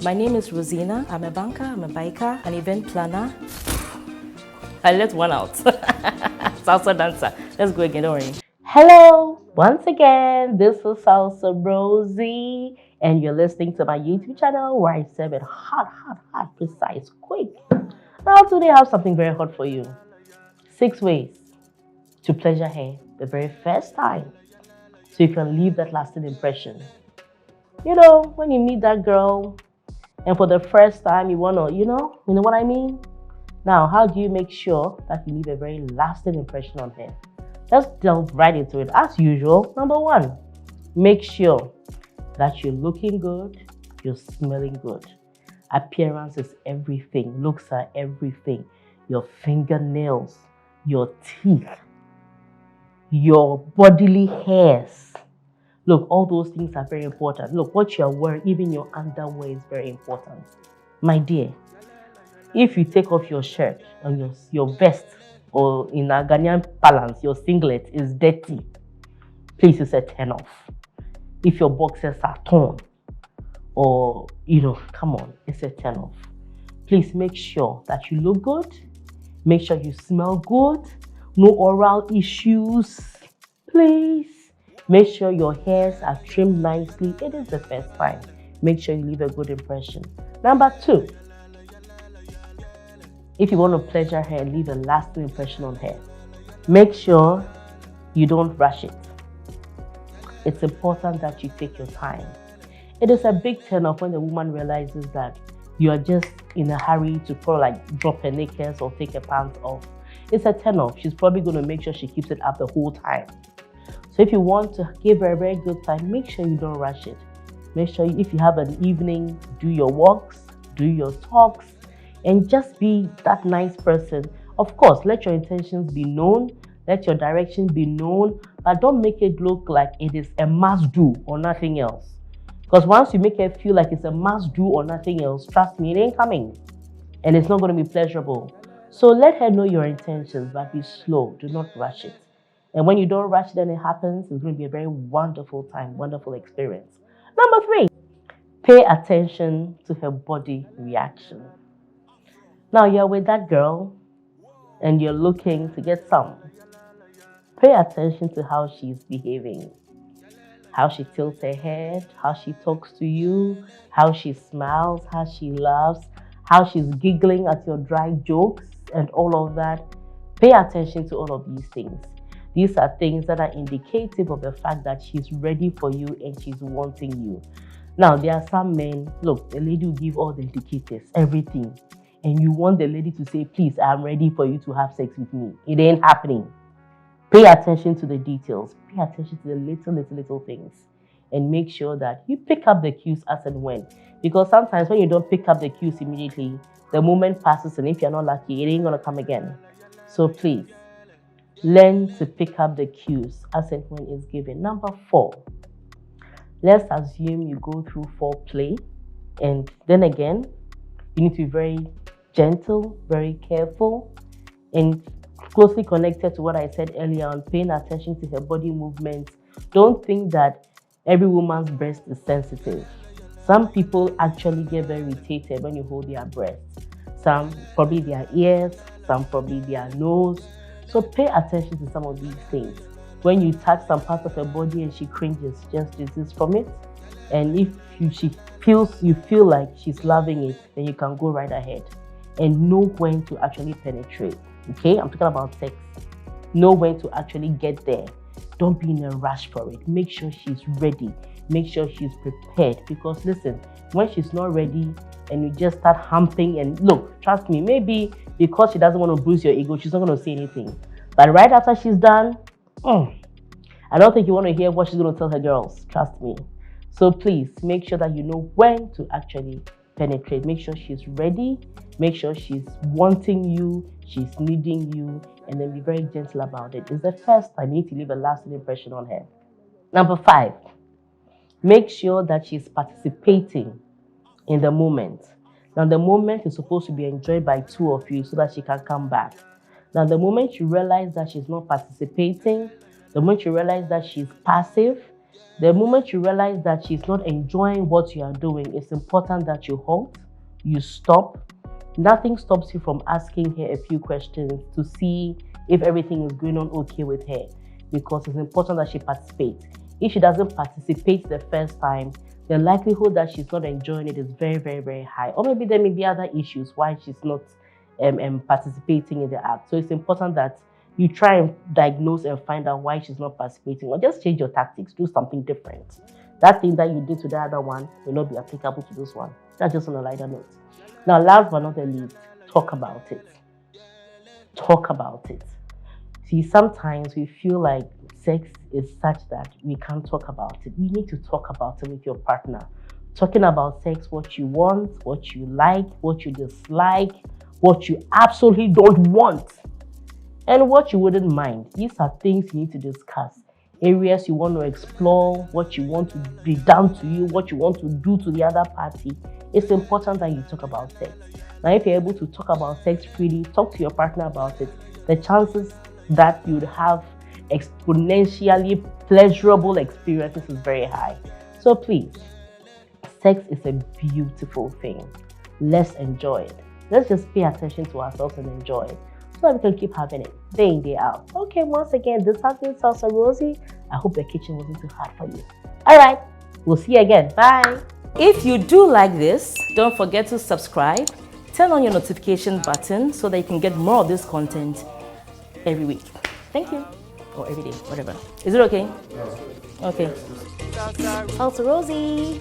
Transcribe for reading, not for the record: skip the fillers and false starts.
My name is Rosina. I'm a banker, I'm a biker, an event planner. I let one out. Salsa dancer. Let's go again, don't worry. Hello, once again, this is Salsarozie, and you're listening to my YouTube channel where I serve it hot, precise, quick. Now today I have something very hot for you. 6 ways to pleasure her the very first time so you can leave that lasting impression. You know, when you meet that girl and for the first time you wanna, you know what I mean? Now, how do you make sure that you leave a very lasting impression on her? Let's delve right into it. As usual, number one, make sure that you're looking good, you're smelling good. Appearance is everything, looks are everything. Your fingernails, your teeth, your bodily hairs. Look, all those things are very important. Look, what you're wearing, even your underwear is very important. My dear, if you take off your shirt and your vest, or in a Ghanaian parlance, your singlet is dirty, please it's a turn off. If your boxers are torn, or, come on, it's a turn off. Please make sure that you look good. Make sure you smell good. No oral issues, please. Make sure your hairs are trimmed nicely. It is the first time. Make sure you leave a good impression. Number two, if you want to pleasure her, leave a lasting impression on her. Make sure you don't rush it. It's important that you take your time. It is a big turn off when the woman realizes that you are just in a hurry to drop her knickers or take her pants off. It's a turn off. She's probably going to make sure she keeps it up the whole time. So if you want to give her a very good time, make sure you don't rush it. Make sure if you have an evening, do your walks, do your talks, and just be that nice person. Of course, let your intentions be known, let your direction be known, but don't make it look like it is a must do or nothing else. Because once you make her feel like it's a must do or nothing else, trust me, it ain't coming. And it's not going to be pleasurable. So let her know your intentions, but be slow. Do not rush it. And when you don't rush it and it happens, it's going to be a very wonderful time, wonderful experience. Number three, pay attention to her body reaction. Now you're with that girl and you're looking to get some. Pay attention to how she's behaving, how she tilts her head, how she talks to you, how she smiles, how she laughs, how she's giggling at your dry jokes and all of that. Pay attention to all of these things. These are things that are indicative of the fact that she's ready for you and she's wanting you. Now, there are some men, look, the lady will give all the indicators, everything. And you want the lady to say, please, I'm ready for you to have sex with me. It ain't happening. Pay attention to the details. Pay attention to the little things. And make sure that you pick up the cues as and when. Because sometimes when you don't pick up the cues immediately, the moment passes and if you're not lucky, it ain't going to come again. So please, learn to pick up the cues as and when it's given. Number four, let's assume you go through foreplay. And then again, you need to be very gentle, very careful, and closely connected to what I said earlier on, paying attention to her body movements. Don't think that every woman's breast is sensitive. Some people actually get very irritated when you hold their breasts. Some probably their ears, some probably their nose. So pay attention to some of these things. When you touch some parts of her body and she cringes, just desist from it. And if you feel like she's loving it, then you can go right ahead and know when to actually penetrate. Okay, I'm talking about sex. Know when to actually get there. Don't be in a rush for it. Make sure she's ready. Make sure she's prepared. Because listen, when she's not ready and you just start humping and look, trust me, maybe because she doesn't want to bruise your ego, she's not going to say anything. But right after she's done, I don't think you want to hear what she's going to tell her girls. Trust me. So please make sure that you know when to actually penetrate. Make sure she's ready. Make sure she's wanting you, she's needing you, and then be very gentle about it. It's the first time you need to leave a lasting impression on her. Number five, make sure that she's participating in the moment. Now, the moment is supposed to be enjoyed by two of you so that she can come back. Now, the moment you realize that she's not participating, the moment you realize that she's passive, The moment you realize that she's not enjoying what you are doing, it's important that you halt, you stop. Nothing stops you from asking her a few questions to see if everything is going on okay with her, because it's important that she participates. If she doesn't participate the first time, the likelihood that she's not enjoying it is very, very, very high. Or maybe there may be other issues why she's not participating in the act. So it's important that you try and diagnose and find out why she's not participating, or just change your tactics, do something different. That thing that you did to the other one will not be applicable to this one. That's just on a lighter note. Now, last but not the least, talk about it. Talk about it. See, sometimes we feel like sex is such that we can't talk about it. You need to talk about it with your partner. Talking about sex, what you want, what you like, what you dislike, what you absolutely don't want, and what you wouldn't mind. These are things you need to discuss. Areas you want to explore, what you want to be done to you, what you want to do to the other party. It's important that you talk about sex. Now, if you're able to talk about sex freely, talk to your partner about it, the chances that you'd have exponentially pleasurable experiences is very high. So please, sex is a beautiful thing. Let's enjoy it. Let's just pay attention to ourselves and enjoy it, so that we can keep having it day in, day out. Okay, once again, this has been salsarozie. I hope the kitchen wasn't too hard for you. All right, we'll see you again. Bye. If you do like this, don't forget to subscribe. Turn on your notification button so that you can get more of this content every week. Thank you. Or every day, whatever. Is it okay? Okay. Salsarozie.